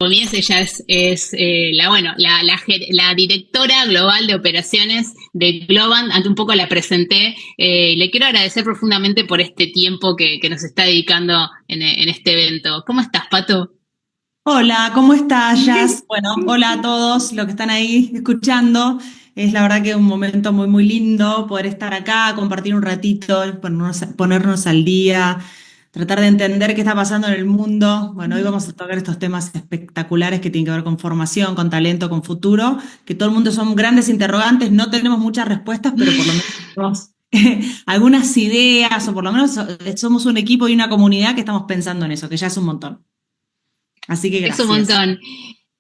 Mies, ella la directora global de operaciones de Globant. Ante un poco la presenté. Le quiero agradecer profundamente por este tiempo que nos está dedicando en este evento. ¿Cómo estás, Pato? Hola, ¿cómo estás, Jazz? Bueno, hola a todos los que están ahí escuchando. Es la verdad que es un momento muy, muy lindo poder estar acá, compartir un ratito, ponernos al día, tratar de entender qué está pasando en el mundo. Bueno, hoy vamos a tocar estos temas espectaculares que tienen que ver con formación, con talento, con futuro, que todo el mundo son grandes interrogantes, no tenemos muchas respuestas, pero por lo menos tenemos algunas ideas, o por lo menos somos un equipo y una comunidad que estamos pensando en eso, que ya es un montón. Así que Es un gracias. montón.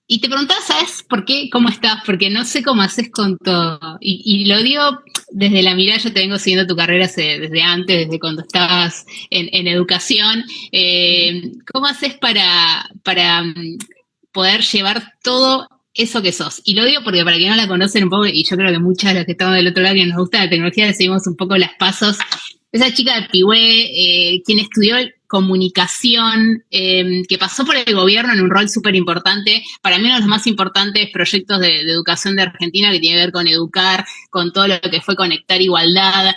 Y te preguntaba, ¿sabes por qué? ¿Cómo estás? Porque no sé cómo haces con todo. Y lo digo desde la mirada, yo te vengo siguiendo tu carrera desde antes, desde cuando estabas en educación. ¿Cómo haces para poder llevar todo eso que sos? Y lo digo porque para quien no la conocen un poco, y yo creo que muchas de las que estamos del otro lado que nos gusta la tecnología, le seguimos un poco las pasos. Esa chica de Pihue, quien estudió comunicación, que pasó por el gobierno en un rol súper importante, para mí uno de los más importantes proyectos de educación de Argentina, que tiene que ver con educar, con todo lo que fue conectar igualdad.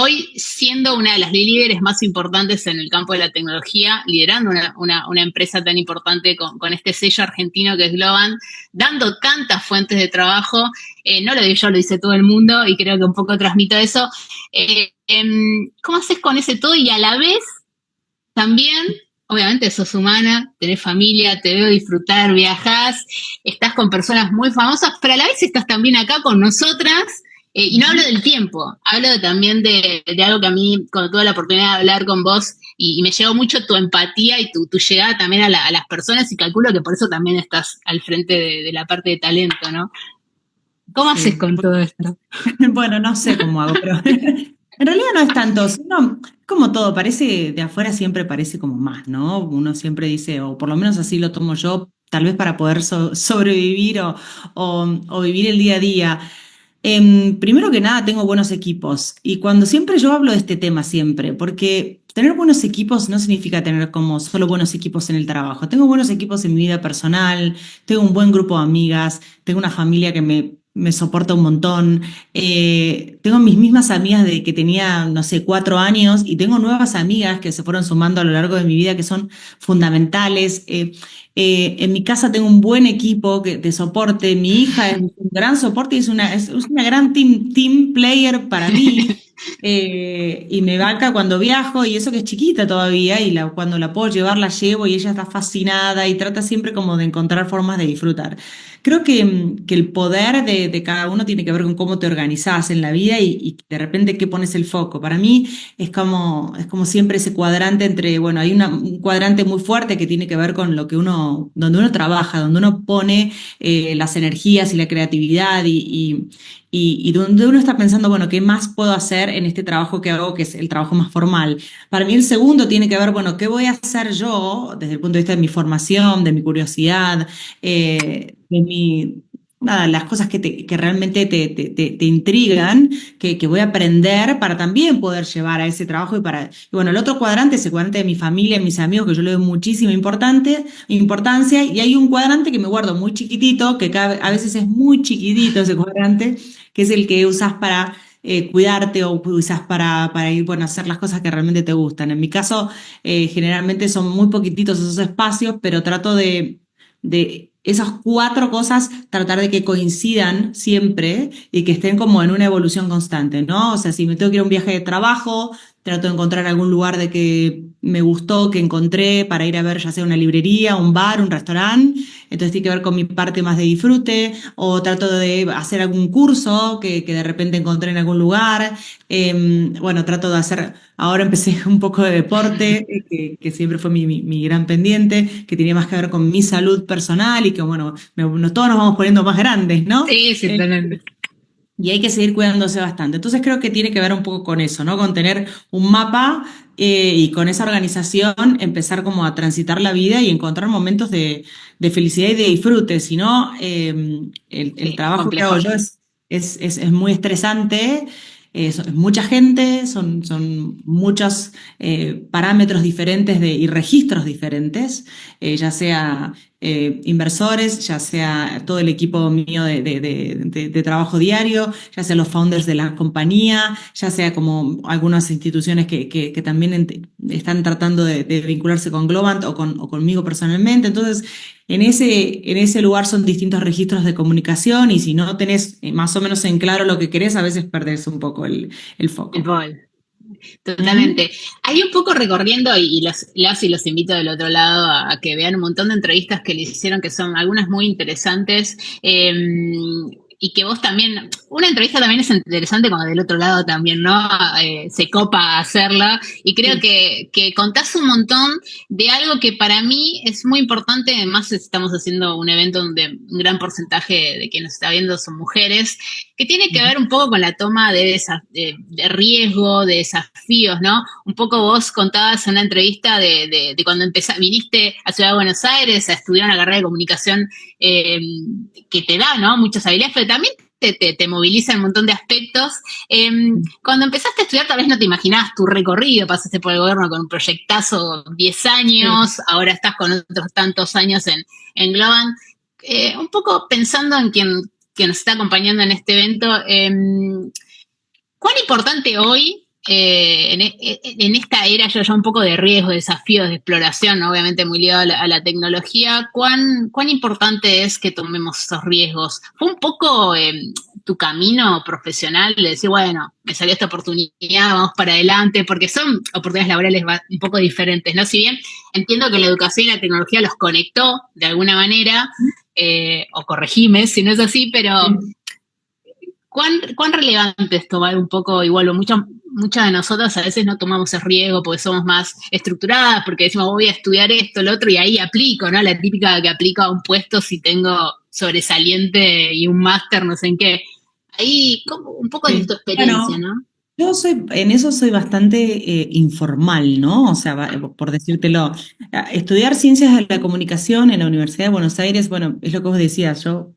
Hoy siendo una de las líderes más importantes en el campo de la tecnología, liderando una empresa tan importante con este sello argentino que es Globant, dando tantas fuentes de trabajo, no lo digo yo, lo dice todo el mundo y creo que un poco transmito eso. ¿Cómo haces con ese todo y a la vez también, obviamente sos humana, tenés familia, te veo disfrutar, viajás, estás con personas muy famosas, pero a la vez estás también acá con nosotras? Y no hablo del tiempo, hablo también de algo que a mí, cuando tuve la oportunidad de hablar con vos, y me llegó mucho tu empatía y tu llegada también a las personas, y calculo que por eso también estás al frente de la parte de talento, ¿no? ¿Cómo haces Sí. con todo esto? Bueno, no sé cómo hago, pero en realidad no es tanto, sino como todo, parece, de afuera siempre parece como más, ¿no? Uno siempre dice, o por lo menos así lo tomo yo, tal vez para poder sobrevivir o vivir el día a día. Primero que nada, tengo buenos equipos y cuando siempre yo hablo de este tema siempre, porque tener buenos equipos no significa tener como solo buenos equipos en el trabajo. Tengo buenos equipos en mi vida personal, tengo un buen grupo de amigas, tengo una familia que me soporta un montón, tengo mis mismas amigas de que tenía, no sé, 4 años y tengo nuevas amigas que se fueron sumando a lo largo de mi vida que son fundamentales. En mi casa tengo un buen equipo de soporte. Mi hija es un gran soporte y es una gran team player para mí. Y me banca cuando viajo y eso que es chiquita todavía y cuando la puedo llevar la llevo y ella está fascinada y trata siempre como de encontrar formas de disfrutar. Creo que el poder de cada uno tiene que ver con cómo te organizás en la vida y de repente qué pones el foco. Para mí es como siempre ese cuadrante entre, bueno, hay un cuadrante muy fuerte que tiene que ver con lo que donde uno trabaja, donde uno pone las energías y la creatividad y donde uno está pensando, bueno, ¿qué más puedo hacer en este trabajo que hago, que es el trabajo más formal? Para mí el segundo tiene que ver, bueno, ¿qué voy a hacer yo desde el punto de vista de mi formación, de mi curiosidad, nada, las cosas que realmente te intrigan, que voy a aprender para también poder llevar a ese trabajo y bueno, el otro cuadrante es el cuadrante de mi familia, mis amigos, que yo le doy muchísima importancia, y hay un cuadrante que me guardo muy chiquitito, que a veces es muy chiquitito ese cuadrante, que es el que usas para cuidarte o usas para ir, bueno, a hacer las cosas que realmente te gustan. En mi caso, generalmente son muy poquititos esos espacios, pero trato de esas cuatro cosas, tratar de que coincidan siempre y que estén como en una evolución constante, ¿no? O sea, si me tengo que ir a un viaje de trabajo, trato de encontrar algún lugar de que me gustó, que encontré para ir a ver, ya sea una librería, un bar, un restaurante. Entonces tiene que ver con mi parte más de disfrute, o trato de hacer algún curso que de repente encontré en algún lugar. Bueno, trato de hacer, ahora empecé un poco de deporte, que siempre fue mi gran pendiente, que tenía más que ver con mi salud personal y que, bueno, todos nos vamos poniendo más grandes, ¿no? Sí, sí, totalmente. Y hay que seguir cuidándose bastante. Entonces creo que tiene que ver un poco con eso, ¿no? Con tener un mapa y con esa organización empezar como a transitar la vida y encontrar momentos de felicidad y de disfrute. Si no, el Sí, trabajo que hago complejo. yo es muy estresante. es mucha gente, son muchos parámetros diferentes y registros diferentes, ya sea inversores, ya sea todo el equipo mío de trabajo diario, ya sea los founders de la compañía, ya sea como algunas instituciones que también están tratando de vincularse con Globant o conmigo personalmente. Entonces, en ese lugar son distintos registros de comunicación y si no tenés más o menos en claro lo que querés, a veces perdés un poco el El foco. rol. Ujú. Totalmente. Hay un poco recorriendo, y los invito del otro lado a que vean un montón de entrevistas que le hicieron, que son algunas muy interesantes. Y que vos también, una entrevista también es interesante cuando del otro lado también, ¿no? Se copa hacerla. Y creo Sí. que contás un montón de algo que para mí es muy importante. Además, estamos haciendo un evento donde un gran porcentaje de quien nos está viendo son mujeres, que tiene que Ujú. ver un poco con la toma de riesgo, de desafíos, ¿no? Un poco vos contabas en una entrevista de cuando viniste a Ciudad de Buenos Aires a estudiar una carrera de comunicación eh, que te da, ¿no? Muchas habilidades, pero también te moviliza en un montón de aspectos. Cuando empezaste a estudiar, tal vez no te imaginabas tu recorrido, pasaste por el gobierno con un proyectazo 10 Sí. años, ahora estás con otros tantos años en Globan. Un poco pensando en quien que nos está acompañando en este evento, ¿cuán importante hoy, en esta era ya un poco de riesgo, de desafíos, de exploración, ¿no? Obviamente muy ligado a la tecnología, ¿cuán importante es que tomemos esos riesgos? ¿Fue un poco tu camino profesional de decir, bueno, me salió esta oportunidad, vamos para adelante, porque son oportunidades laborales un poco diferentes, ¿no? Si bien entiendo que la educación y la tecnología los conectó de alguna manera, o corregime si no es así, pero Sí. ¿cuán relevante es tomar un poco, igual, muchas de nosotras a veces no tomamos ese riesgo porque somos más estructuradas, porque decimos voy a estudiar esto, lo otro, y ahí aplico, ¿no? La típica que aplico a un puesto si tengo sobresaliente y un máster, no sé en qué. Ahí, como un poco de tu Sí. experiencia, Bueno, ¿no? en eso soy bastante informal, ¿no? O sea, por decírtelo, estudiar ciencias de la comunicación en la Universidad de Buenos Aires, bueno, es lo que vos decías, yo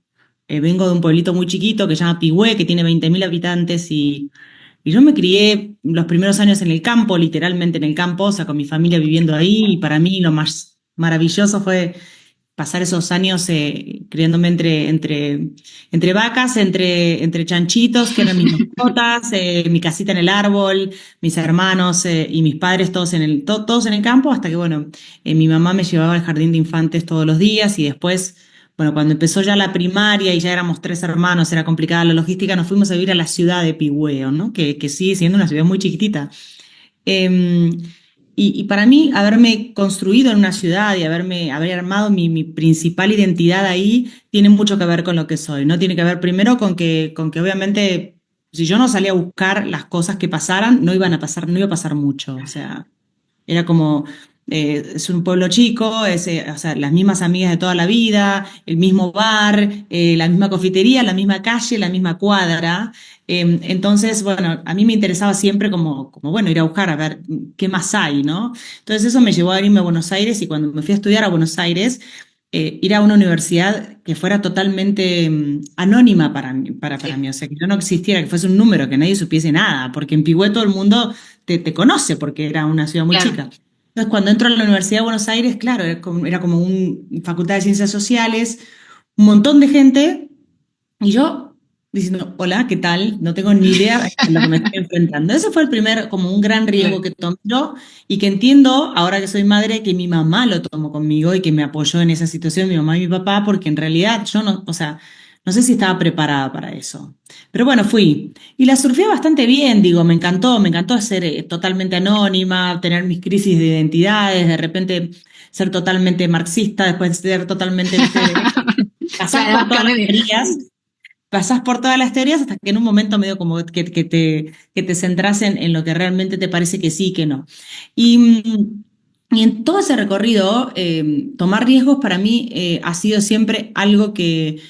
vengo de un pueblito muy chiquito que se llama Pigüé, que tiene 20.000 habitantes y yo me crié los primeros años en el campo, literalmente en el campo, o sea, con mi familia viviendo ahí y para mí lo más maravilloso fue pasar esos años criándome entre vacas, entre chanchitos, que eran mis mascotas, mi casita en el árbol, mis hermanos y mis padres, todos en el campo, hasta que, bueno, mi mamá me llevaba al jardín de infantes todos los días y después, bueno, cuando empezó ya la primaria y ya éramos 3 hermanos, era complicada la logística, nos fuimos a vivir a la ciudad de Pigüeo, ¿no? Que sigue siendo una ciudad muy chiquitita. Em, y para mí, haberme construido en una ciudad y haber armado mi principal identidad ahí, tiene mucho que ver con lo que soy, ¿no? Tiene que ver primero con que obviamente, si yo no salía a buscar las cosas que pasaran, no iba a pasar mucho. O sea, era como, es un pueblo chico, o sea, las mismas amigas de toda la vida, el mismo bar, la misma confitería, la misma calle, la misma cuadra. Entonces, bueno, a mí me interesaba siempre bueno, ir a buscar a ver qué más hay, ¿no? Entonces eso me llevó a irme a Buenos Aires y cuando me fui a estudiar a Buenos Aires, ir a una universidad que fuera totalmente anónima para Sí, mí, o sea, que yo no existiera, que fuese un número, que nadie supiese nada, porque en Pigüé todo el mundo te conoce porque era una ciudad muy claro. chica. Entonces, cuando entro a la Universidad de Buenos Aires, claro, era como una facultad de ciencias sociales, un montón de gente, y yo diciendo, hola, ¿qué tal? No tengo ni idea a lo que me estoy enfrentando. Ese fue el primer, como un gran riesgo que tomé yo, y que entiendo, ahora que soy madre, que mi mamá lo tomó conmigo y que me apoyó en esa situación, mi mamá y mi papá, porque en realidad yo no, o sea, no sé si estaba preparada para eso. Pero bueno, fui. Y la surfé bastante bien, digo, me encantó ser totalmente anónima, tener mis crisis de identidades, de repente ser totalmente marxista, después ser totalmente, viste, pasás Claro, por vas todas las cambiando. teorías, pasás por todas las teorías hasta que en un momento medio como que te centrás en lo que realmente te parece que sí y que no. Y, y en todo ese recorrido, tomar riesgos para mí ha sido siempre algo que,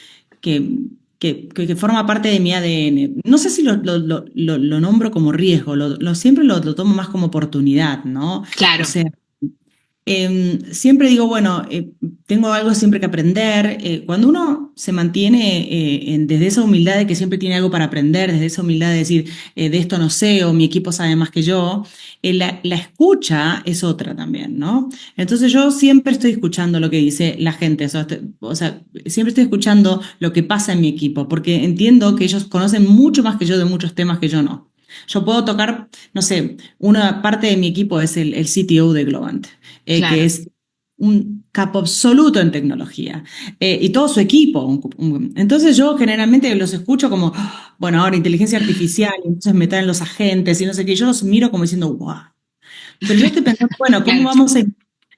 que forma parte de mi ADN. No sé si lo nombro como riesgo, siempre lo tomo más como oportunidad, ¿no? O Claro. sea, Siempre digo, bueno, tengo algo siempre que aprender. Cuando uno se mantiene desde esa humildad de que siempre tiene algo para aprender, desde esa humildad de decir, de esto no sé, o mi equipo sabe más que yo, la escucha es otra también, ¿no? Entonces yo siempre estoy escuchando lo que dice la gente, o sea, siempre estoy escuchando lo que pasa en mi equipo, porque entiendo que ellos conocen mucho más que yo de muchos temas que yo no. Yo puedo tocar, no sé, una parte de mi equipo es el CTO de Globant, que Claro. es un capo absoluto en tecnología, y todo su equipo. Entonces yo generalmente los escucho como, "Ah, bueno, ahora inteligencia artificial, y entonces me traen los agentes y no sé qué, yo los miro como diciendo, wow. Pero yo estoy pensando, bueno, Claro.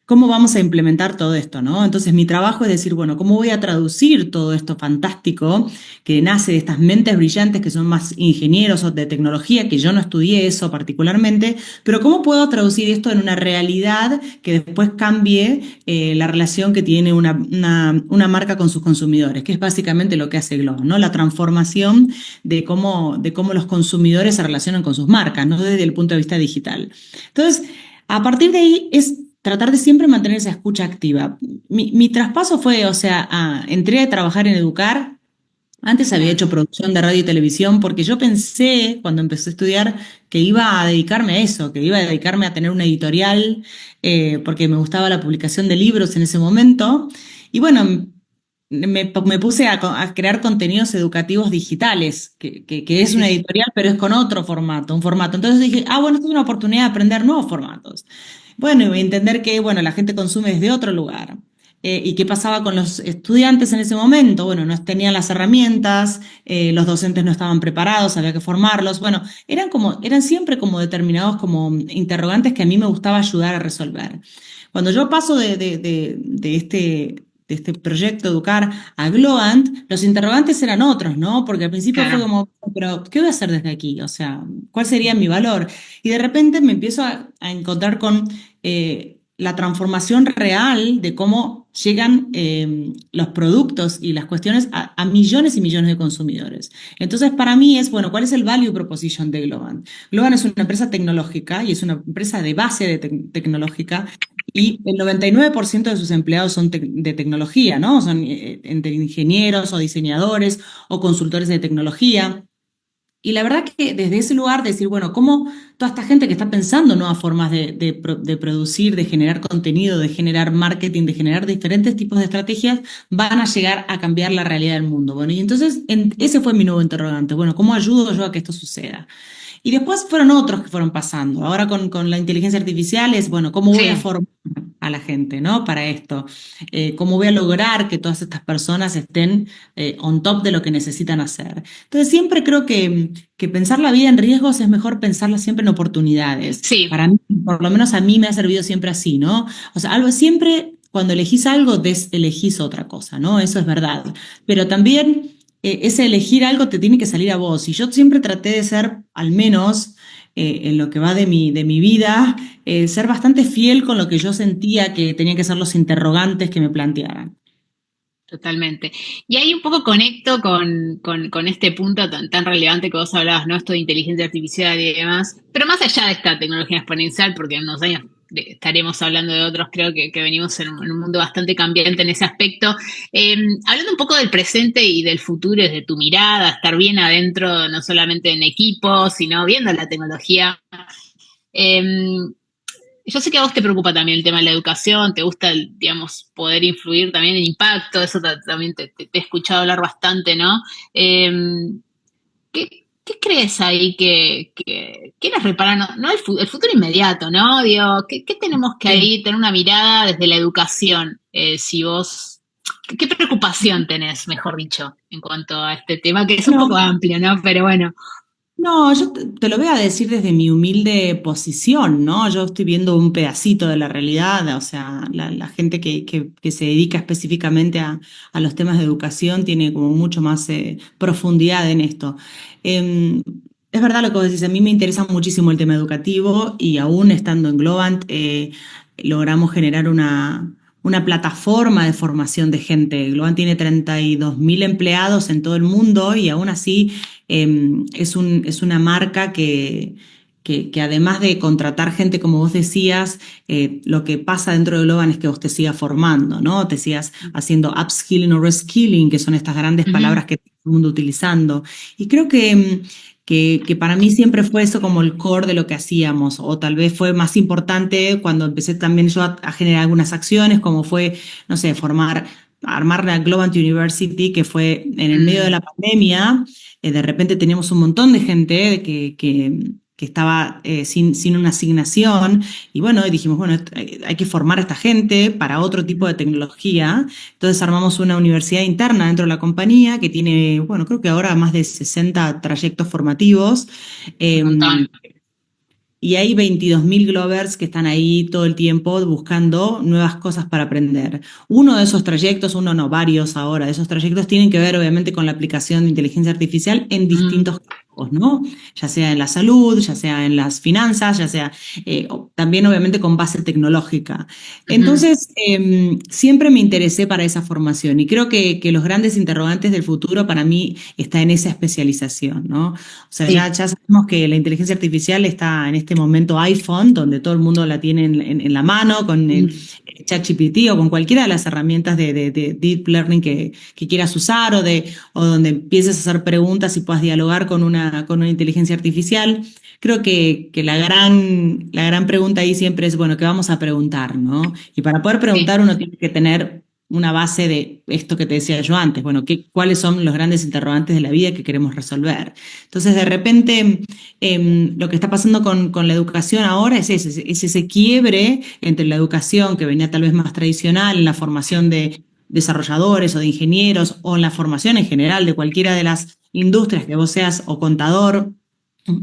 cómo vamos a implementar todo esto, ¿no? Entonces mi trabajo es decir, bueno, ¿cómo voy a traducir todo esto fantástico que nace de estas mentes brillantes que son más ingenieros o de tecnología, que yo no estudié eso particularmente, pero cómo puedo traducir esto en una realidad que después cambie la relación que tiene una marca con sus consumidores, que es básicamente lo que hace Globo, ¿no? La transformación de cómo los consumidores se relacionan con sus marcas, ¿no? Desde el punto de vista digital. Entonces, a partir de ahí es tratar de siempre mantener esa escucha activa. Mi traspaso fue, o sea, entré a trabajar en Educar. Antes había Claro. hecho producción de radio y televisión porque yo pensé, cuando empecé a estudiar, que iba a dedicarme a eso, que iba a dedicarme a tener una editorial, porque me gustaba la publicación de libros en ese momento. Y bueno, me puse a crear contenidos educativos digitales, que es Sí, una sí. editorial, pero es con otro formato, un formato. Entonces dije, bueno, esto es una oportunidad de aprender nuevos formatos. Bueno, y voy a entender que, bueno, la gente consume desde otro lugar. ¿Y qué pasaba con los estudiantes en ese momento? Bueno, no tenían las herramientas, los docentes no estaban preparados, había que formarlos. Bueno, eran siempre como determinados como interrogantes que a mí me gustaba ayudar a resolver. Cuando yo paso de este proyecto Educar a Globant, los interrogantes eran otros, ¿no? Porque al principio fue Claro. como, pero ¿qué voy a hacer desde aquí? O sea, ¿cuál sería mi valor? Y de repente me empiezo a encontrar con la transformación real de cómo llegan los productos y las cuestiones a millones y millones de consumidores. Entonces, para mí es, bueno, ¿cuál es el value proposition de Globant? Globant es una empresa tecnológica y es una empresa de base tecnológica y el 99% de sus empleados son de tecnología, ¿no? Son entre ingenieros o diseñadores o consultores de tecnología. Y la verdad que desde ese lugar decir, bueno, cómo toda esta gente que está pensando nuevas formas de producir, de generar contenido, de generar marketing, de generar diferentes tipos de estrategias, van a llegar a cambiar la realidad del mundo. Bueno, y entonces ese fue mi nuevo interrogante. Bueno, ¿cómo ayudo yo a que esto suceda? Y después fueron otros que fueron pasando. Ahora con la inteligencia artificial es, bueno, ¿cómo voy a Sí. formar a la gente, ¿no? Para esto. ¿Cómo voy a lograr que todas estas personas estén on top de lo que necesitan hacer? Entonces siempre creo que pensar la vida en riesgos es mejor pensarla siempre en oportunidades. Sí. Para mí, por lo menos a mí me ha servido siempre así, ¿no? O sea, algo siempre, cuando elegís algo, elegís otra cosa, ¿no? Eso es verdad. Pero también ese elegir algo te tiene que salir a vos. Y yo siempre traté de ser, al menos en lo que va de mi vida, ser bastante fiel con lo que yo sentía que tenían que ser los interrogantes que me plantearan. Totalmente. Y ahí un poco conecto con este punto tan relevante que vos hablabas, ¿no? Esto de inteligencia artificial y demás. Pero más allá de esta tecnología exponencial, porque en unos años estaremos hablando de otros, creo que venimos en un mundo bastante cambiante en ese aspecto. Hablando un poco del presente y del futuro desde tu mirada, estar bien adentro, no solamente en equipos, sino viendo la tecnología. Eh, yo sé que a vos te preocupa también el tema de la educación, te gusta, digamos, poder influir también en impacto, eso también te he escuchado hablar bastante, ¿no? Eh, ¿qué crees ahí que nos repara? No el futuro inmediato, ¿no? Digo, ¿qué tenemos que Sí. ahí tener una mirada desde la educación? Si vos, ¿qué preocupación tenés, mejor dicho, en cuanto a este tema, que es un poco Bueno, amplio, ¿no? Pero bueno, no, yo te lo voy a decir desde mi humilde posición, ¿no? Yo estoy viendo un pedacito de la realidad, o sea, la gente que se dedica específicamente a los temas de educación tiene como mucho más profundidad en esto. Es verdad lo que vos decís, a mí me interesa muchísimo el tema educativo y aún estando en Globant logramos generar una plataforma de formación de gente. Globant tiene 32.000 empleados en todo el mundo y aún así es una marca que además de contratar gente, como vos decías, lo que pasa dentro de Globan es que vos te sigas formando, ¿no? Te sigas haciendo upskilling o reskilling, que son estas grandes Ujú. palabras que está todo el mundo utilizando. Y creo que para mí siempre fue eso como el core de lo que hacíamos, o tal vez fue más importante cuando empecé también yo a generar algunas acciones, como fue, no sé, armar la Globant University, que fue en el medio de Mm. la pandemia. De repente teníamos un montón de gente que estaba sin una asignación, y bueno, y dijimos, bueno, hay que formar a esta gente para otro tipo de tecnología. Entonces armamos una universidad interna dentro de la compañía que tiene, bueno, creo que ahora más de 60 trayectos formativos. Un montón. eh, y hay 22.000 Glovers que están ahí todo el tiempo buscando nuevas cosas para aprender. Uno de esos trayectos, uno no, varios ahora de esos trayectos tienen que ver obviamente con la aplicación de inteligencia artificial en Mm. distintos campos, ¿no? Ya sea en la salud, ya sea en las finanzas, ya sea también obviamente con base tecnológica. Ujú. Entonces, siempre me interesé para esa formación y creo que los grandes interrogantes del futuro para mí está en esa especialización, ¿no? O sea, Sí. ya sabemos que la inteligencia artificial está en este momento iPhone, donde todo el mundo la tiene en la mano, con el Mm. ChatGPT o con cualquiera de las herramientas de Deep Learning que quieras usar o donde empieces a hacer preguntas y puedas dialogar con una inteligencia artificial. Creo que la gran pregunta ahí siempre es, bueno, ¿qué vamos a preguntar, no? Y para poder Sí. preguntar uno tiene que tener una base de esto que te decía yo antes, bueno, cuáles son los grandes interrogantes de la vida que queremos resolver. Entonces, de repente, lo que está pasando con la educación ahora es ese quiebre entre la educación que venía tal vez más tradicional, en la formación de desarrolladores o de ingenieros, o en la formación en general de cualquiera de las industrias que vos seas o contador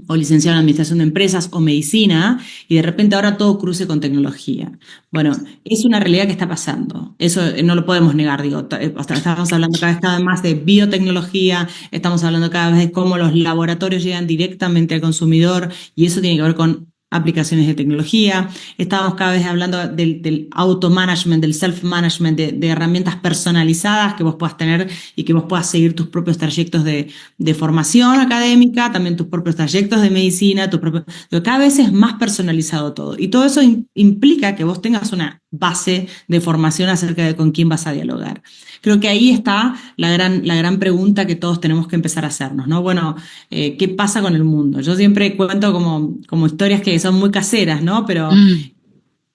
o licenciado en administración de empresas o medicina, y de repente ahora todo cruce con tecnología. Bueno, es una realidad que está pasando. Eso no lo podemos negar, digo. Estamos hablando cada vez más de biotecnología, estamos hablando cada vez de cómo los laboratorios llegan directamente al consumidor, y eso tiene que ver con aplicaciones de tecnología. Estamos cada vez hablando del auto-management, del self-management, de herramientas personalizadas que vos puedas tener y que vos puedas seguir tus propios trayectos de formación académica, también tus propios trayectos de medicina, pero cada vez es más personalizado todo. Y todo eso implica que vos tengas una base de formación acerca de con quién vas a dialogar. Creo que ahí está la gran pregunta que todos tenemos que empezar a hacernos, ¿no? Bueno, ¿qué pasa con el mundo? Yo siempre cuento como historias que son muy caseras, ¿no? Pero Mm.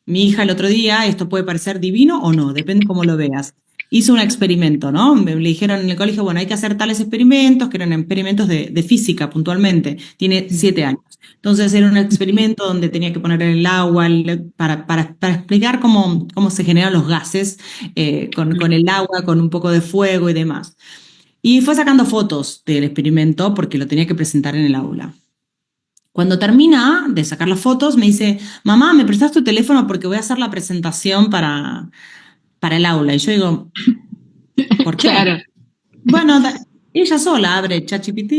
mi hija el otro día, esto puede parecer divino o no, depende cómo lo veas. Hizo un experimento, ¿no? Le dijeron en el colegio, bueno, hay que hacer tales experimentos, que eran experimentos de física puntualmente. Tiene 7 años. Entonces era un experimento donde tenía que poner en el agua para explicar cómo se generan los gases con Mm. el agua, con un poco de fuego y demás. Y fue sacando fotos del experimento porque lo tenía que presentar en el aula. Cuando termina de sacar las fotos, me dice, mamá, ¿me prestas tu teléfono porque voy a hacer la presentación para el aula? Y yo digo, ¿por qué? Claro. Bueno, ella sola abre ChatGPT,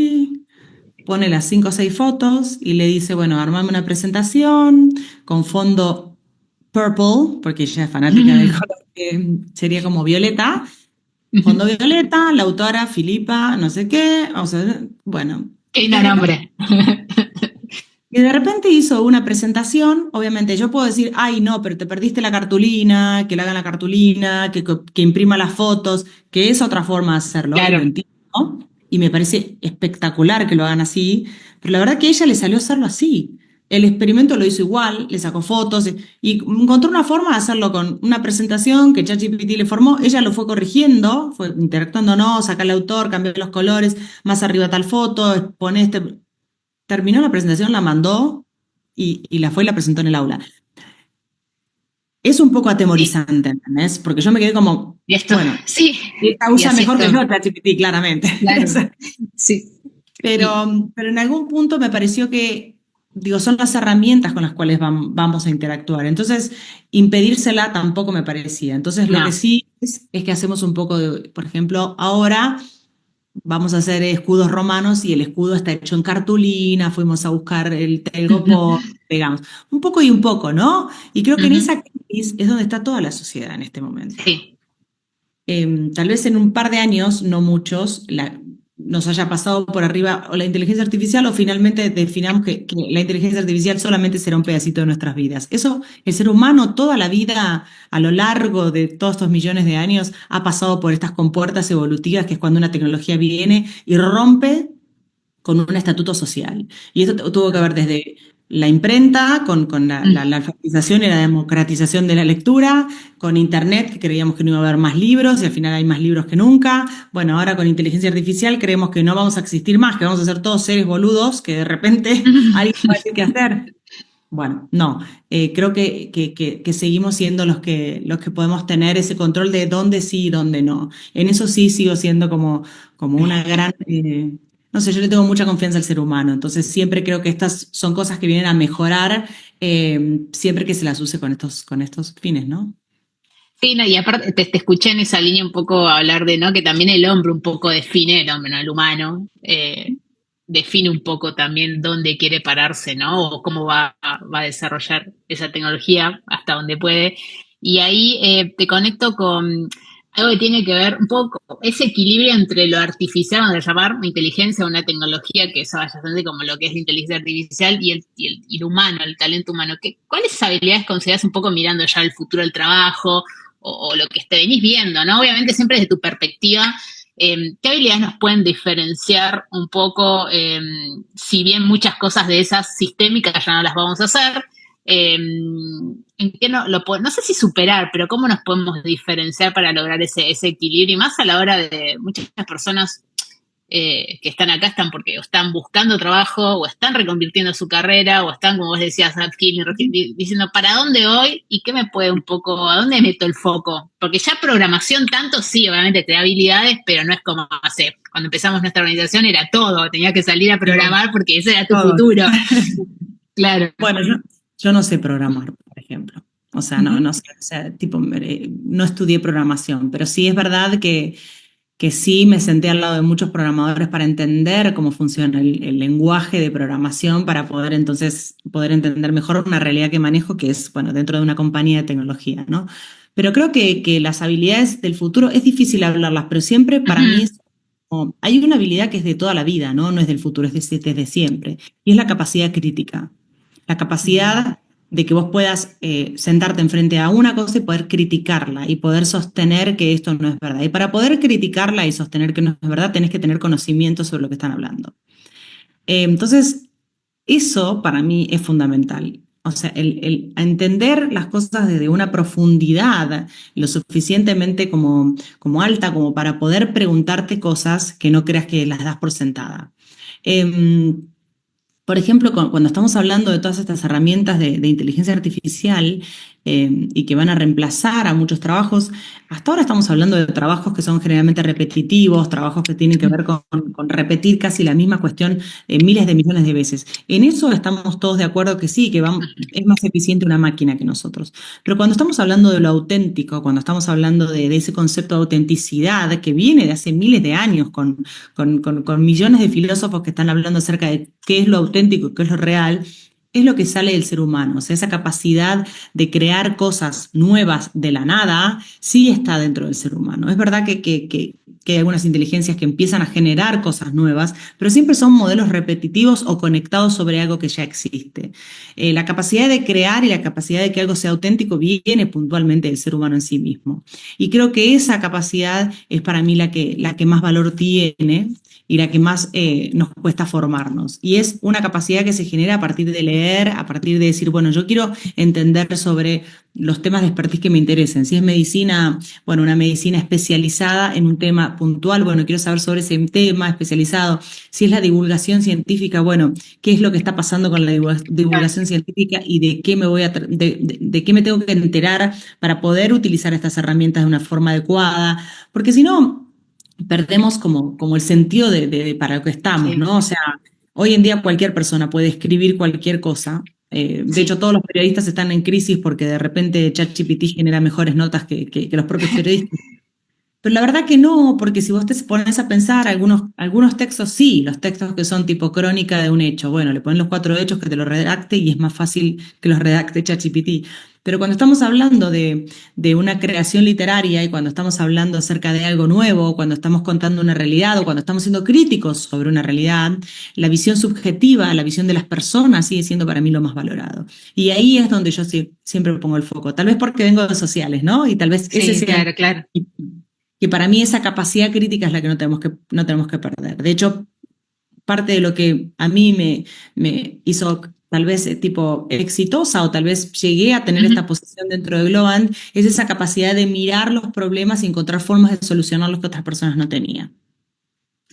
pone las 5 o 6 fotos y le dice, bueno, armame una presentación con fondo purple, porque ella es fanática del Mm. color que sería como violeta. Fondo Ujú. violeta, la autora Filipa, no sé qué, o sea, bueno. Qué Y lindo de repente nombre. Y de repente hizo una presentación, obviamente yo puedo decir, ay no, pero te perdiste la cartulina, que le hagan la cartulina, que imprima las fotos, que es otra forma de hacerlo, y lo Claro. entiendo, ¿no? Y me parece espectacular que lo hagan así, pero la verdad que a ella le salió hacerlo así. El experimento lo hizo igual, le sacó fotos y encontró una forma de hacerlo con una presentación que ChatGPT le formó, ella lo fue corrigiendo, fue interactuando, no, saca el autor, cambió los colores, más arriba tal foto, pone este. Terminó la presentación, la mandó y la fue y la presentó en el aula. Es un poco Sí. atemorizante, ¿entendés? Porque yo me quedé como, Y esto, bueno, sí. esta Y usa así mejor que yo esto. ChatGPT, claramente. O Claro. sea, Sí. Y pero en algún punto me pareció que, digo, son las herramientas con las cuales vamos a interactuar. Entonces, impedírsela tampoco me parecía. Entonces, lo que no. sí es que hacemos un poco de, por ejemplo, ahora vamos a hacer escudos romanos y el escudo está hecho en cartulina, fuimos a buscar el telgopor, pegamos. Un poco y un poco, ¿no? Y creo que en Ujú. esa crisis es donde está toda la sociedad en este momento. Sí. Tal vez en un par de años, no muchos, nos haya pasado por arriba o la inteligencia artificial o finalmente definamos que la inteligencia artificial solamente será un pedacito de nuestras vidas. Eso, el ser humano toda la vida, a lo largo de todos estos millones de años, ha pasado por estas compuertas evolutivas, que es cuando una tecnología viene y rompe con un estatuto social. Y eso tuvo que ver desde la imprenta, con la alfabetización y la democratización de la lectura, con Internet, que creíamos que no iba a haber más libros y al final hay más libros que nunca. Bueno, ahora con inteligencia artificial creemos que no vamos a existir más, que vamos a ser todos seres boludos, que de repente alguien va a decir qué hacer. Bueno, no, creo que seguimos siendo los que podemos tener ese control de dónde sí y dónde no. En eso sí sigo siendo como una gran, no sé, yo le tengo mucha confianza al ser humano, entonces siempre creo que estas son cosas que vienen a mejorar siempre que se las use con estos fines, ¿no? Sí, no, y aparte te escuché en esa línea un poco hablar de, ¿no? Que también el hombre un poco define, el hombre, no el humano, define un poco también dónde quiere pararse, ¿no? O cómo va a desarrollar esa tecnología hasta donde puede. Y ahí te conecto con algo que tiene que ver un poco ese equilibrio entre lo artificial, vamos a llamar inteligencia, una tecnología que es bastante como lo que es la inteligencia artificial y el humano, el talento humano. ¿Cuáles habilidades consideras un poco mirando ya el futuro del trabajo o lo que te venís viendo, ¿no? Obviamente siempre desde tu perspectiva, ¿qué habilidades nos pueden diferenciar un poco, si bien muchas cosas de esas sistémicas ya no las vamos a hacer? ¿En qué no sé si superar, pero cómo nos podemos diferenciar para lograr ese equilibrio? Y más a la hora de muchas personas que están acá están porque o están buscando trabajo o están reconvirtiendo su carrera o están, como vos decías, diciendo ¿para dónde voy? ¿Y qué me puede un poco, a dónde meto el foco? Porque ya programación tanto sí, obviamente te da habilidades, pero no es como, no sé, cuando empezamos nuestra organización era todo, tenías que salir a programar porque ese era tu Todo. futuro. Claro. Bueno, yo no sé programar, por ejemplo. O sea, no sé, o sea, tipo, no estudié programación, pero sí es verdad que sí me senté al lado de muchos programadores para entender cómo funciona el lenguaje de programación, para poder entonces poder entender mejor una realidad que manejo, que es, bueno, dentro de una compañía de tecnología, ¿no? Pero creo que las habilidades del futuro es difícil hablarlas, pero siempre para mí es hay una habilidad que es de toda la vida, ¿no? No es del futuro, es desde siempre, y es la capacidad crítica. La capacidad de que vos puedas sentarte enfrente a una cosa y poder criticarla y poder sostener que esto no es verdad. Y para poder criticarla y sostener que no es verdad, tenés que tener conocimiento sobre lo que están hablando. Entonces, eso para mí es fundamental. O sea, el entender las cosas desde una profundidad lo suficientemente como alta como para poder preguntarte cosas que no creas que las das por sentada. Por ejemplo, cuando estamos hablando de todas estas herramientas de inteligencia artificial y que van a reemplazar a muchos trabajos, hasta ahora estamos hablando de trabajos que son generalmente repetitivos, trabajos que tienen que ver con repetir casi la misma cuestión miles de millones de veces. En eso estamos todos de acuerdo que sí, que es más eficiente una máquina que nosotros. Pero cuando estamos hablando de lo auténtico, cuando estamos hablando de ese concepto de autenticidad que viene de hace miles de años con millones de filósofos que están hablando acerca de qué es lo auténtico, qué es lo real, es lo que sale del ser humano. O sea, esa capacidad de crear cosas nuevas de la nada sí está dentro del ser humano. Es verdad que hay algunas inteligencias que empiezan a generar cosas nuevas, pero siempre son modelos repetitivos o conectados sobre algo que ya existe. La capacidad de crear y la capacidad de que algo sea auténtico viene puntualmente del ser humano en sí mismo. Y creo que esa capacidad es para mí la que más valor tiene y la que más nos cuesta formarnos. Y es una capacidad que se genera a partir de leer, a partir de decir, bueno, yo quiero entender sobre los temas de expertise que me interesen. Si es medicina, bueno, una medicina especializada en un tema puntual, bueno, quiero saber sobre ese tema especializado. Si es la divulgación científica, bueno, ¿qué es lo que está pasando con la divulgación científica y de qué de qué me tengo que enterar para poder utilizar estas herramientas de una forma adecuada? Porque si no, perdemos como el sentido de para lo que estamos, Sí. ¿no? O sea, hoy en día cualquier persona puede escribir cualquier cosa. De Sí. hecho, todos los periodistas están en crisis porque de repente ChatGPT genera mejores notas que los propios periodistas. Pero la verdad que no, porque si vos te pones a pensar, algunos textos sí, los textos que son tipo crónica de un hecho, bueno, le ponen los 4 hechos que te lo redacte y es más fácil que los redacte ChatGPT. Pero cuando estamos hablando de una creación literaria y cuando estamos hablando acerca de algo nuevo, cuando estamos contando una realidad o cuando estamos siendo críticos sobre una realidad, la visión subjetiva, la visión de las personas sigue siendo para mí lo más valorado. Y ahí es donde yo siempre pongo el foco. Tal vez porque vengo de sociales, ¿no? Y tal vez ese Sí, sea... claro, claro. Que para mí esa capacidad crítica es la que no tenemos que perder. De hecho, parte de lo que a mí me hizo tal vez tipo exitosa o tal vez llegué a tener Ujú. esta posición dentro de Globant es esa capacidad de mirar los problemas y encontrar formas de solucionarlos que otras personas no tenían.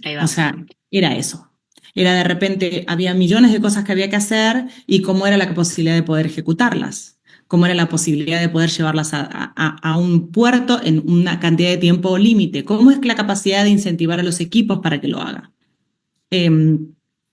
Ahí O va. sea, era eso. Era de repente, había millones de cosas que había que hacer y cómo era la posibilidad de poder ejecutarlas, cómo era la posibilidad de poder llevarlas a un puerto en una cantidad de tiempo límite, cómo es la capacidad de incentivar a los equipos para que lo hagan.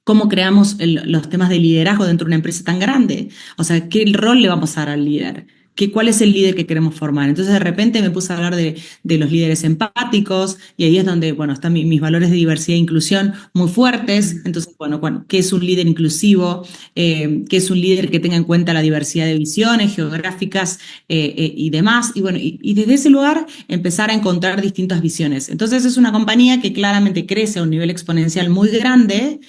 Cómo creamos los temas de liderazgo dentro de una empresa tan grande. O sea, ¿qué rol le vamos a dar al líder? ¿Cuál es el líder que queremos formar? Entonces, de repente me puse a hablar de los líderes empáticos y ahí es donde, bueno, están mis valores de diversidad e inclusión muy fuertes. Entonces, bueno, ¿qué es un líder inclusivo? ¿Qué es un líder que tenga en cuenta la diversidad de visiones geográficas y demás? Y bueno, y desde ese lugar empezar a encontrar distintas visiones. Entonces, es una compañía que claramente crece a un nivel exponencial muy grande,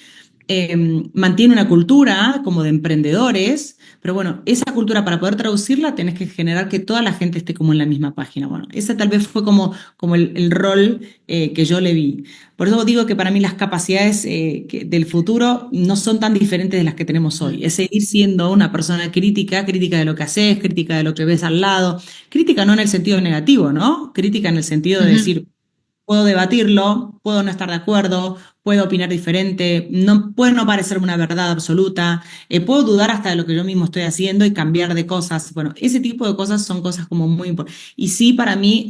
mantiene una cultura como de emprendedores, pero bueno, esa cultura para poder traducirla tenés que generar que toda la gente esté como en la misma página. Bueno, ese tal vez fue como el rol que yo le vi. Por eso digo que para mí las capacidades del futuro no son tan diferentes de las que tenemos hoy. Es seguir siendo una persona crítica, crítica de lo que haces, crítica de lo que ves al lado, crítica no en el sentido negativo, ¿no? Crítica en el sentido de Ujú. decir, puedo debatirlo, puedo no estar de acuerdo, puedo opinar diferente, no, puede no parecerme una verdad absoluta, puedo dudar hasta de lo que yo mismo estoy haciendo y cambiar de cosas. Bueno, ese tipo de cosas son cosas como muy importantes. Y sí, para mí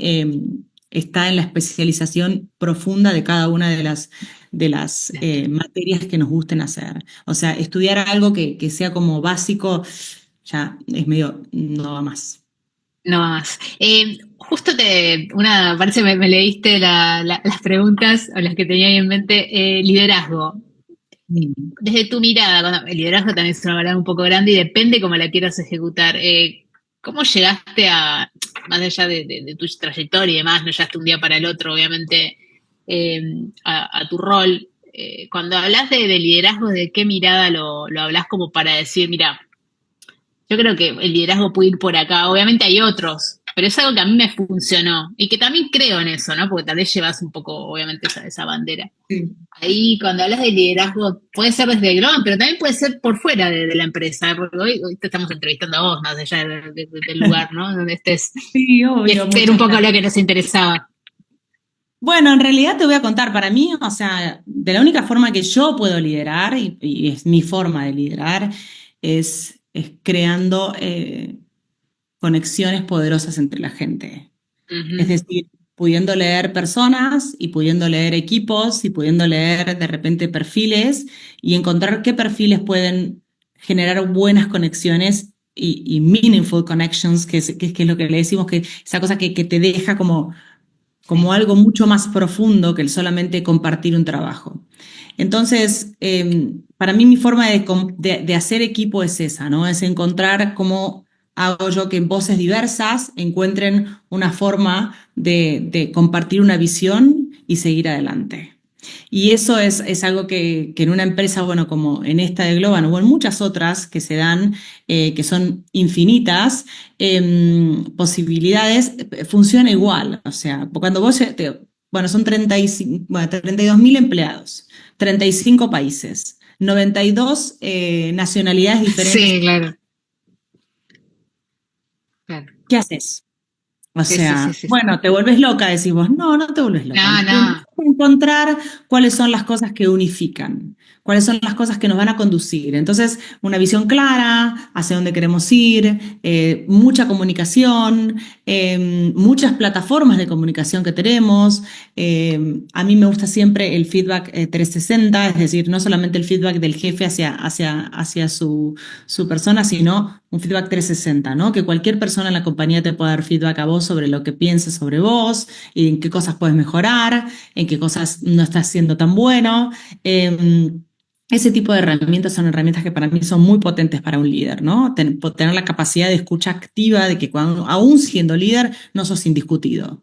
está en la especialización profunda de cada una de las materias que nos gusten hacer. O sea, estudiar algo que sea como básico ya es medio, no va más. No más. Justo parece me leíste las preguntas o las que tenía ahí en mente. Liderazgo. Mm. Desde tu mirada, el liderazgo también es una palabra un poco grande y depende cómo la quieras ejecutar. ¿Cómo llegaste más allá de tu trayectoria y demás, no llegaste un día para el otro, obviamente, a tu rol? Cuando hablas de liderazgo, ¿de qué mirada lo hablas como para decir, mira, yo creo que el liderazgo puede ir por acá? Obviamente hay otros, pero es algo que a mí me funcionó y que también creo en eso, ¿no? Porque tal vez llevas un poco, obviamente, esa bandera. Sí. Ahí, cuando hablas de liderazgo, puede ser desde Globant, pero también puede ser por fuera de la empresa, porque hoy te estamos entrevistando a vos, más allá del lugar, ¿no? Donde estés. Sí, Y obvio, era un muchas poco lo gracias. que nos interesaba. Bueno, en realidad te voy a contar, para mí, o sea, de la única forma que yo puedo liderar, y es mi forma de liderar, es creando conexiones poderosas entre la gente. Es Ujú. decir, pudiendo leer personas y pudiendo leer equipos y pudiendo leer de repente perfiles y encontrar qué perfiles pueden generar buenas conexiones y meaningful connections, que es lo que le decimos, que esa cosa que te deja como Sí. algo mucho más profundo que el solamente compartir un trabajo. Entonces, para mí mi forma de hacer equipo es esa, ¿no? Es encontrar cómo hago yo que voces diversas encuentren una forma de compartir una visión y seguir adelante. Y eso es algo que en una empresa, bueno, como en esta de Globan o en muchas otras que se dan, que son infinitas, posibilidades, funciona igual. O sea, cuando bueno, son 35, bueno, 32.000 empleados, 35 países, 92 nacionalidades diferentes. Sí, claro. Claro. ¿Qué haces? O Sí, sí, sí, sea, sí. bueno, te vuelves loca, decís vos. No, no te vuelves loca. No, no. encontrar cuáles son las cosas que unifican, cuáles son las cosas que nos van a conducir. Entonces, una visión clara, hacia dónde queremos ir, mucha comunicación, muchas plataformas de comunicación que tenemos. A mí me gusta siempre el feedback 360, es decir, no solamente el feedback del jefe hacia su persona, sino un feedback 360, ¿no? Que cualquier persona en la compañía te pueda dar feedback a vos sobre lo que pienses sobre vos y en qué cosas puedes mejorar, en qué cosas no estás siendo tan bueno. Ese tipo de herramientas son herramientas que para mí son muy potentes para un líder, ¿no? Tener la capacidad de escucha activa, de que cuando, aún siendo líder, no sos indiscutido.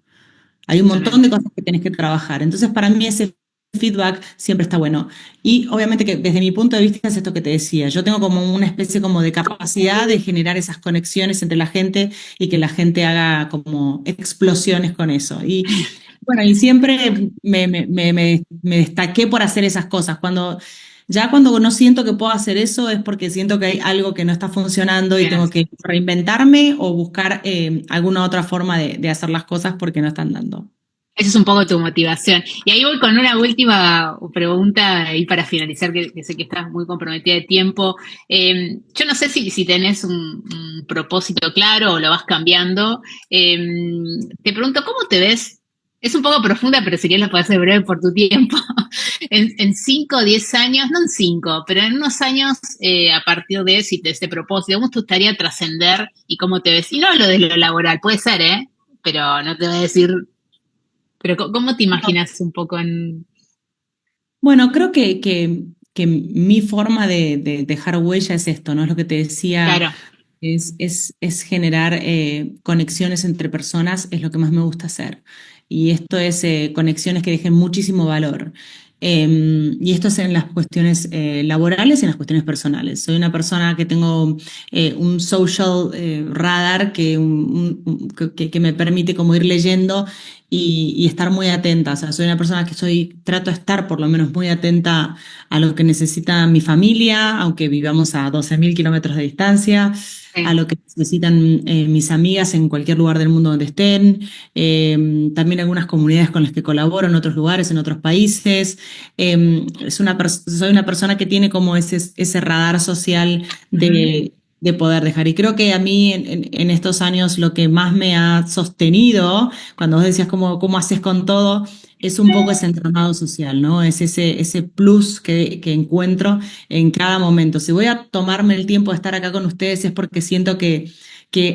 Hay un montón de Totalmente. cosas que tenés que trabajar. Entonces, para mí ese feedback siempre está bueno. Y obviamente que desde mi punto de vista es esto que te decía. Yo tengo como una especie como de capacidad de generar esas conexiones entre la gente y que la gente haga como explosiones con eso. Y bueno, y siempre me destaqué por hacer esas cosas. Cuando no siento que puedo hacer eso es porque siento que hay algo que no está funcionando y Bien. tengo que reinventarme o buscar alguna otra forma de hacer las cosas porque no están dando. Esa es un poco tu motivación. Y ahí voy con una última pregunta ahí para finalizar, que sé que estás muy comprometida de tiempo. Yo no sé si tenés un propósito claro o lo vas cambiando. Te pregunto, ¿cómo te ves? Es un poco profunda, pero si quieres la puedes hacer breve por tu tiempo. En 5 o 10 años, no en 5, pero en unos años a partir de este propósito, ¿cómo te gustaría trascender y cómo te ves? Y no lo de lo laboral, puede ser, ¿eh? Pero no te voy a decir, pero ¿cómo te imaginas un poco en... Bueno, creo que mi forma de dejar huella es esto, ¿no? Es lo que te decía, Claro. es generar conexiones entre personas, es lo que más me gusta hacer. Y esto es conexiones que dejen muchísimo valor. Y esto es en las cuestiones laborales y en las cuestiones personales. Soy una persona que tengo un social radar que me permite como ir leyendo y estar muy atenta. O sea, soy una persona que trato de estar por lo menos muy atenta a lo que necesita mi familia, aunque vivamos a 12.000 kilómetros de distancia, a Sí. lo que necesitan mis amigas en cualquier lugar del mundo donde estén, también algunas comunidades con las que colaboro en otros lugares, en otros países. Soy una persona que tiene como ese radar social Ujú. de poder dejar. Y creo que a mí en estos años lo que más me ha sostenido cuando vos decías cómo haces con todo, es un poco ese entramado social, ¿no? Es ese plus que encuentro en cada momento. Si voy a tomarme el tiempo de estar acá con ustedes es porque siento que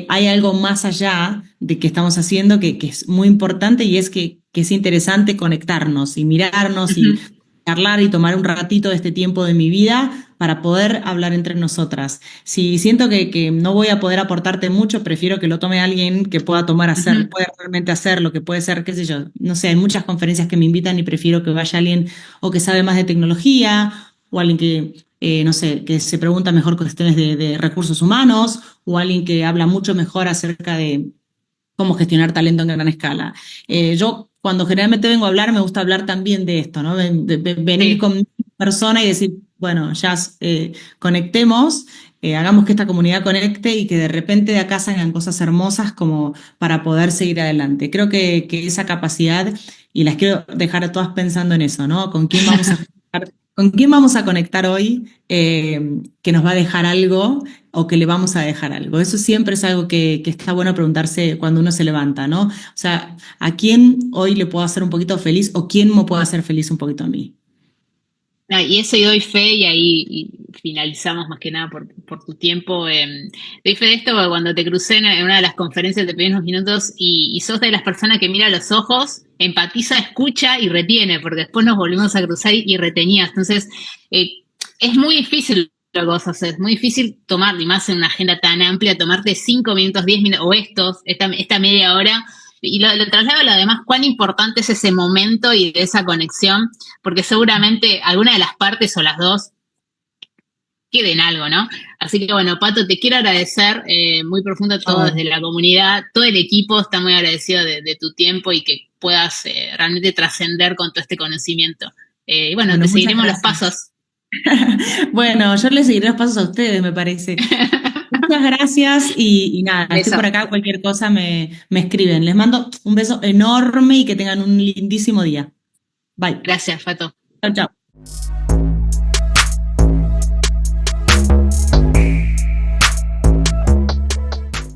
hay algo más allá de que estamos haciendo que es muy importante y es que es interesante conectarnos y mirarnos y Ujú. charlar y tomar un ratito de este tiempo de mi vida para poder hablar entre nosotras. Si siento que no voy a poder aportarte mucho, prefiero que lo tome alguien que Ujú. pueda realmente hacer lo que puede ser, qué sé yo. No sé, hay muchas conferencias que me invitan y prefiero que vaya alguien o que sabe más de tecnología o alguien que, no sé, que se pregunta mejor cuestiones de recursos humanos o alguien que habla mucho mejor acerca de cómo gestionar talento en gran escala. Yo cuando generalmente vengo a hablar, me gusta hablar también de esto, ¿no? Venir Sí. con mi persona y decir, bueno, ya conectemos, hagamos que esta comunidad conecte y que de repente de acá salgan cosas hermosas como para poder seguir adelante. Creo que esa capacidad, y las quiero dejar a todas pensando en eso, ¿no? ¿Con quién vamos a conectar hoy que nos va a dejar algo o que le vamos a dejar algo? Eso siempre es algo que está bueno preguntarse cuando uno se levanta, ¿no? O sea, ¿a quién hoy le puedo hacer un poquito feliz o quién me puede hacer feliz un poquito a mí? Ah, y eso y doy fe y ahí finalizamos más que nada por tu tiempo. Doy fe de esto porque cuando te crucé en una de las conferencias te pedí unos minutos y sos de las personas que mira a los ojos, empatiza, escucha y retiene, porque después nos volvimos a cruzar y retenías. Entonces, es muy difícil lo que vos haces, muy difícil tomar, y más en una agenda tan amplia, tomarte 5 minutos, 10 minutos, o esta media hora, y lo traslado a lo demás, cuán importante es ese momento y esa conexión, porque seguramente alguna de las partes o las dos queden algo, ¿no? Así que bueno, Pato, te quiero agradecer muy profundo todo Oh, desde la comunidad, todo el equipo está muy agradecido de tu tiempo y que puedas realmente trascender con todo este conocimiento. Y bueno, te bueno, muchas seguiremos los gracias. pasos. Bueno, yo les seguiré los pasos a ustedes, me parece. Muchas gracias y nada, estoy Beso. por acá, cualquier cosa me escriben. Les mando un beso enorme y que tengan un lindísimo día. Bye. Gracias, Fato. Chao, chao.